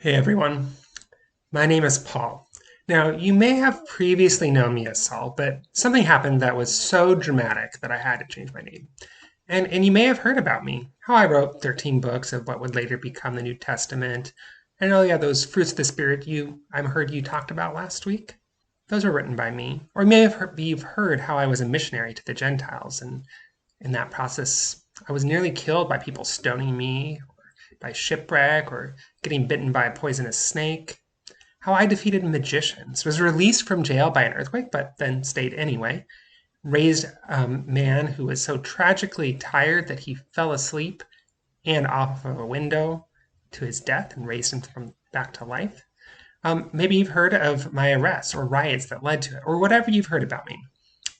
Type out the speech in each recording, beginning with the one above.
Hey everyone, my name is Paul. Now, you may have previously known me as Saul, but something happened that was so dramatic that I had to change my name. And you may have heard about me, how I wrote 13 books of what would later become the New Testament. And oh yeah, those fruits of the Spirit I heard you talked about last week. Those were written by me. Or you may have you've heard how I was a missionary to the Gentiles, and in that process, I was nearly killed by people stoning me, by shipwreck, or getting bitten by a poisonous snake. How I defeated magicians, was released from jail by an earthquake, but then stayed anyway. Raised a man who was so tragically tired that he fell asleep and off of a window to his death and raised him from back to life. Maybe you've heard of my arrests or riots that led to it, or whatever you've heard about me.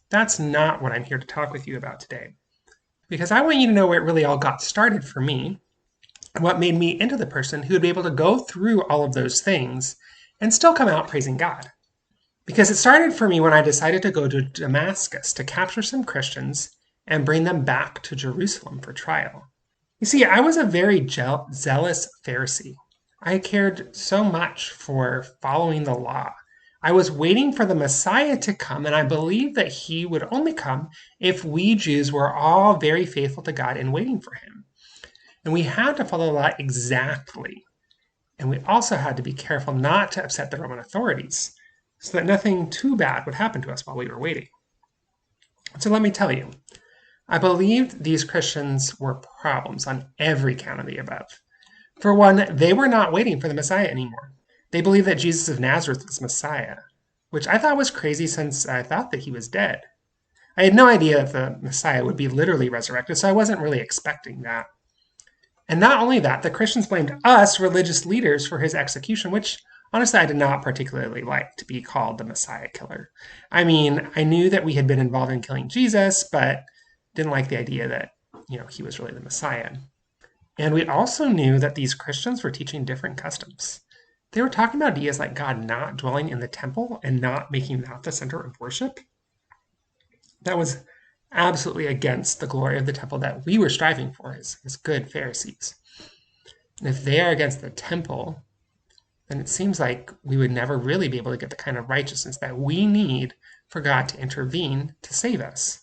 That's not what I'm here to talk with you about today, because I want you to know where it really all got started for me, and what made me into the person who would be able to go through all of those things and still come out praising God. Because it started for me when I decided to go to Damascus to capture some Christians and bring them back to Jerusalem for trial. You see, I was a very zealous Pharisee. I cared so much for following the law. I was waiting for the Messiah to come, and I believed that he would only come if we Jews were all very faithful to God and waiting for him. And we had to follow the law exactly. And we also had to be careful not to upset the Roman authorities so that nothing too bad would happen to us while we were waiting. So let me tell you, I believed these Christians were problems on every count of the above. For one, they were not waiting for the Messiah anymore. They believed that Jesus of Nazareth was Messiah, which I thought was crazy since I thought that he was dead. I had no idea that the Messiah would be literally resurrected, so I wasn't really expecting that. And not only that, the Christians blamed us, religious leaders, for his execution, which honestly I did not particularly like to be called the Messiah killer. I mean, I knew that we had been involved in killing Jesus, but didn't like the idea that, he was really the Messiah. And we also knew that these Christians were teaching different customs. They were talking about ideas like God not dwelling in the temple and not making that the center of worship. That was absolutely against the glory of the temple that we were striving for as good Pharisees. And if they are against the temple, then it seems like we would never really be able to get the kind of righteousness that we need for God to intervene to save us.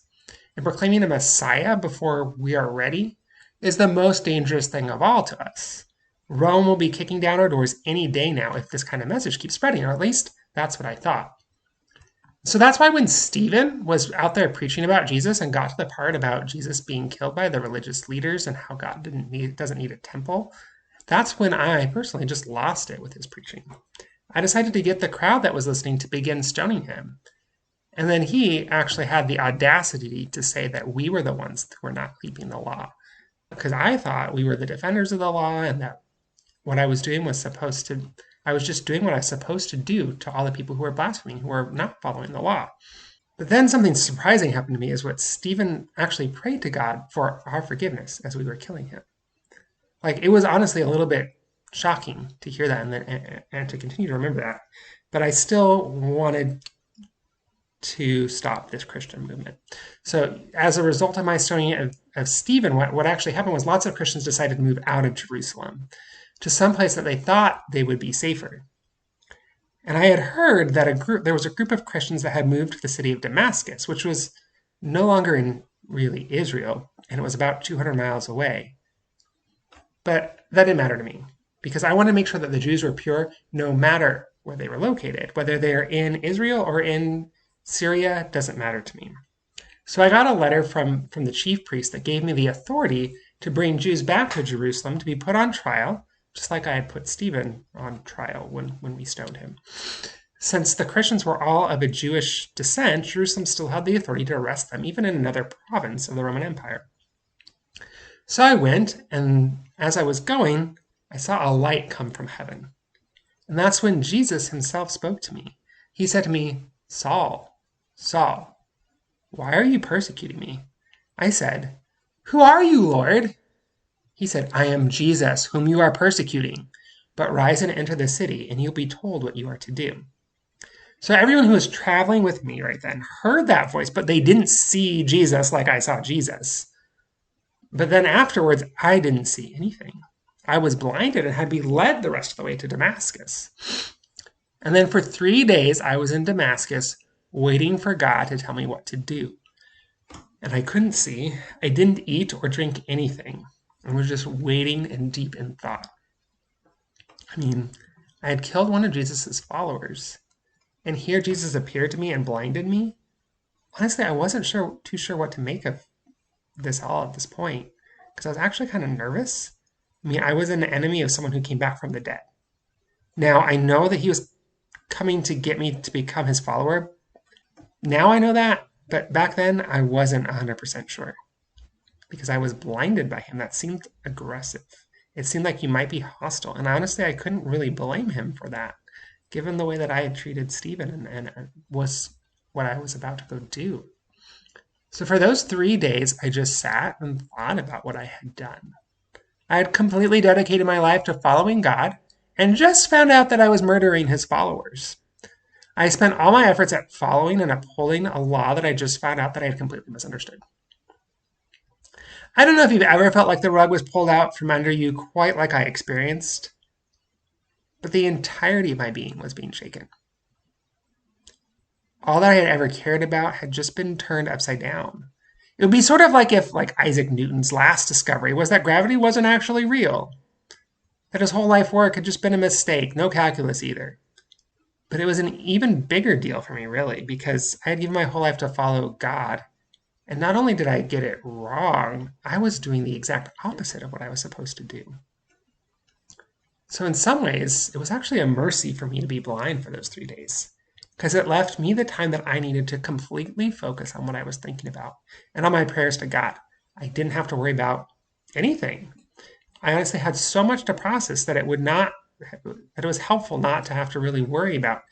And proclaiming a Messiah before we are ready is the most dangerous thing of all to us. Rome will be kicking down our doors any day now if this kind of message keeps spreading, or at least that's what I thought. So that's why when Stephen was out there preaching about Jesus and got to the part about Jesus being killed by the religious leaders and how God doesn't need a temple, that's when I personally just lost it with his preaching. I decided to get the crowd that was listening to begin stoning him. And then he actually had the audacity to say that we were the ones who were not keeping the law. Because I thought we were the defenders of the law and that what I was doing was I was just doing what I was supposed to do to all the people who were blaspheming, who were not following the law. But then something surprising happened to me is what Stephen actually prayed to God for our forgiveness as we were killing him. Like, it was honestly a little bit shocking to hear that and to continue to remember that. But I still wanted to stop this Christian movement. So as a result of my stoning of Stephen, what actually happened was lots of Christians decided to move out of Jerusalem to some place that they thought they would be safer. And I had heard that there was a group of Christians that had moved to the city of Damascus, which was no longer in really Israel, and it was about 200 miles away. But that didn't matter to me, because I wanted to make sure that the Jews were pure no matter where they were located. Whether they're in Israel or in Syria doesn't matter to me. So I got a letter from the chief priest that gave me the authority to bring Jews back to Jerusalem to be put on trial, just like I had put Stephen on trial when we stoned him. Since the Christians were all of a Jewish descent, Jerusalem still had the authority to arrest them, even in another province of the Roman Empire. So I went, and as I was going, I saw a light come from heaven. And that's when Jesus himself spoke to me. He said to me, "Saul, Saul, why are you persecuting me?" I said, "Who are you, Lord?" He said, "I am Jesus, whom you are persecuting. But rise and enter the city, and you'll be told what you are to do." So everyone who was traveling with me right then heard that voice, but they didn't see Jesus like I saw Jesus. But then afterwards, I didn't see anything. I was blinded and had to be led the rest of the way to Damascus. And then for 3 days, I was in Damascus waiting for God to tell me what to do. And I couldn't see. I didn't eat or drink anything. I was just waiting and deep in thought. I mean, I had killed one of Jesus' followers. And here Jesus appeared to me and blinded me. Honestly, I wasn't too sure what to make of this all at this point, because I was actually kind of nervous. I mean, I was an enemy of someone who came back from the dead. Now, I know that he was coming to get me to become his follower. Now I know that, but back then I wasn't 100% sure because I was blinded by him. That seemed aggressive. It seemed like he might be hostile, and honestly, I couldn't really blame him for that, given the way that I had treated Stephen and was what I was about to go do. So for those 3 days, I just sat and thought about what I had done. I had completely dedicated my life to following God and just found out that I was murdering his followers. I spent all my efforts at following and upholding a law that I just found out that I had completely misunderstood. I don't know if you've ever felt like the rug was pulled out from under you quite like I experienced, but the entirety of my being was being shaken. All that I had ever cared about had just been turned upside down. It would be sort of like if Isaac Newton's last discovery was that gravity wasn't actually real, that his whole life work had just been a mistake, no calculus either. But it was an even bigger deal for me, really, because I had given my whole life to follow God. And not only did I get it wrong, I was doing the exact opposite of what I was supposed to do. So in some ways, it was actually a mercy for me to be blind for those 3 days, because it left me the time that I needed to completely focus on what I was thinking about and on my prayers to God. I didn't have to worry about anything. I honestly had so much to process that it was helpful not to have to really worry about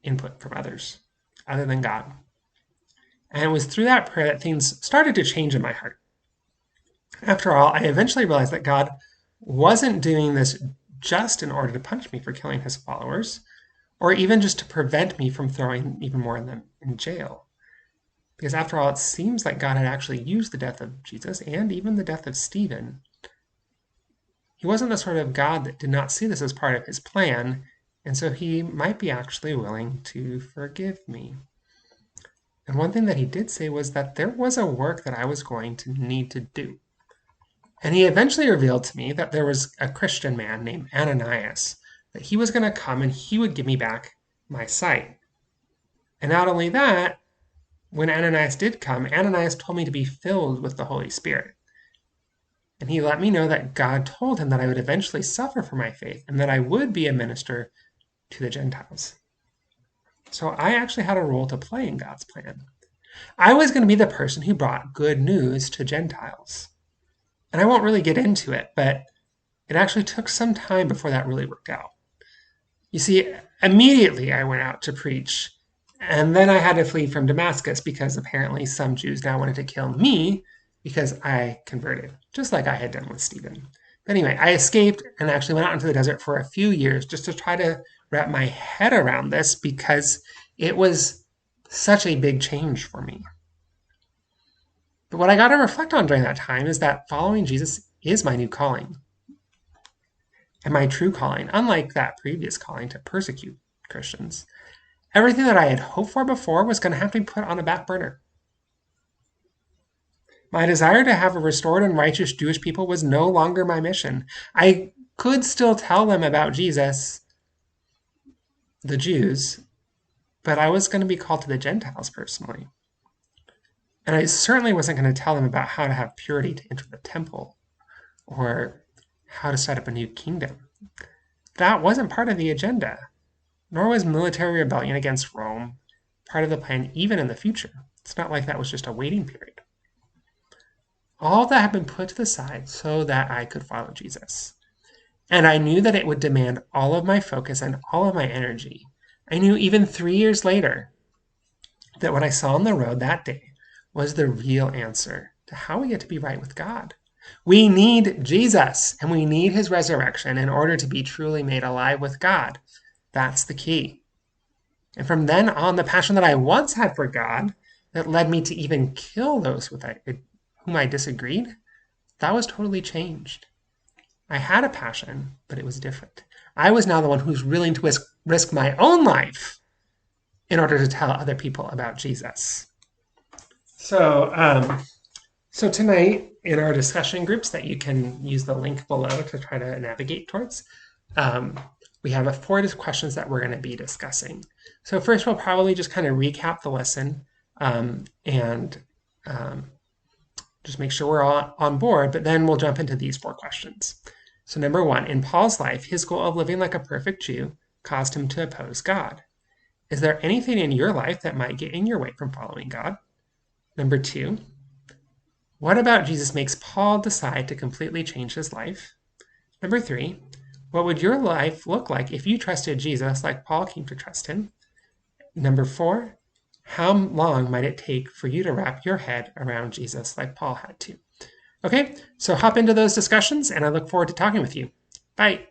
input from others other than God. And it was through that prayer that things started to change in my heart. After all, I eventually realized that God wasn't doing this just in order to punish me for killing his followers, or even just to prevent me from throwing even more of them in jail. Because after all, it seems like God had actually used the death of Jesus and even the death of Stephen. He wasn't the sort of God that did not see this as part of his plan, and so he might be actually willing to forgive me. And one thing that he did say was that there was a work that I was going to need to do. And he eventually revealed to me that there was a Christian man named Ananias, that he was going to come and he would give me back my sight. And not only that, when Ananias did come, Ananias told me to be filled with the Holy Spirit. And he let me know that God told him that I would eventually suffer for my faith and that I would be a minister to the Gentiles. So I actually had a role to play in God's plan. I was going to be the person who brought good news to Gentiles. And I won't really get into it, but it actually took some time before that really worked out. You see, immediately I went out to preach, and then I had to flee from Damascus because apparently some Jews now wanted to kill me because I converted, just like I had done with Stephen. But anyway, I escaped and actually went out into the desert for a few years just to try to wrap my head around this because it was such a big change for me. But what I got to reflect on during that time is that following Jesus is my new calling and my true calling, unlike that previous calling to persecute Christians. Everything that I had hoped for before was going to have to be put on a back burner. My desire to have a restored and righteous Jewish people was no longer my mission. I could still tell them about Jesus, the Jews, but I was going to be called to the Gentiles personally. And I certainly wasn't going to tell them about how to have purity to enter the temple or how to set up a new kingdom. That wasn't part of the agenda, nor was military rebellion against Rome part of the plan even in the future. It's not like that was just a waiting period. All of that had been put to the side so that I could follow Jesus. And I knew that it would demand all of my focus and all of my energy. I knew even 3 years later that what I saw on the road that day was the real answer to how we get to be right with God. We need Jesus, and we need his resurrection in order to be truly made alive with God. That's the key. And from then on, the passion that I once had for God that led me to even kill those with whom I disagreed, that was totally changed. I had a passion, but it was different. I was now the one who's willing to risk my own life in order to tell other people about Jesus. So, so tonight in our discussion groups that you can use the link below to try to navigate towards, we have 4 questions that we're going to be discussing. So first, we'll probably just kind of recap the lesson and just make sure we're all on board, but then we'll jump into these 4 questions. So number 1, in Paul's life, his goal of living like a perfect Jew caused him to oppose God. Is there anything in your life that might get in your way from following God? Number 2, what about Jesus makes Paul decide to completely change his life? Number 3, what would your life look like if you trusted Jesus like Paul came to trust him? Number 4, how long might it take for you to wrap your head around Jesus like Paul had to? Okay, so hop into those discussions, and I look forward to talking with you. Bye.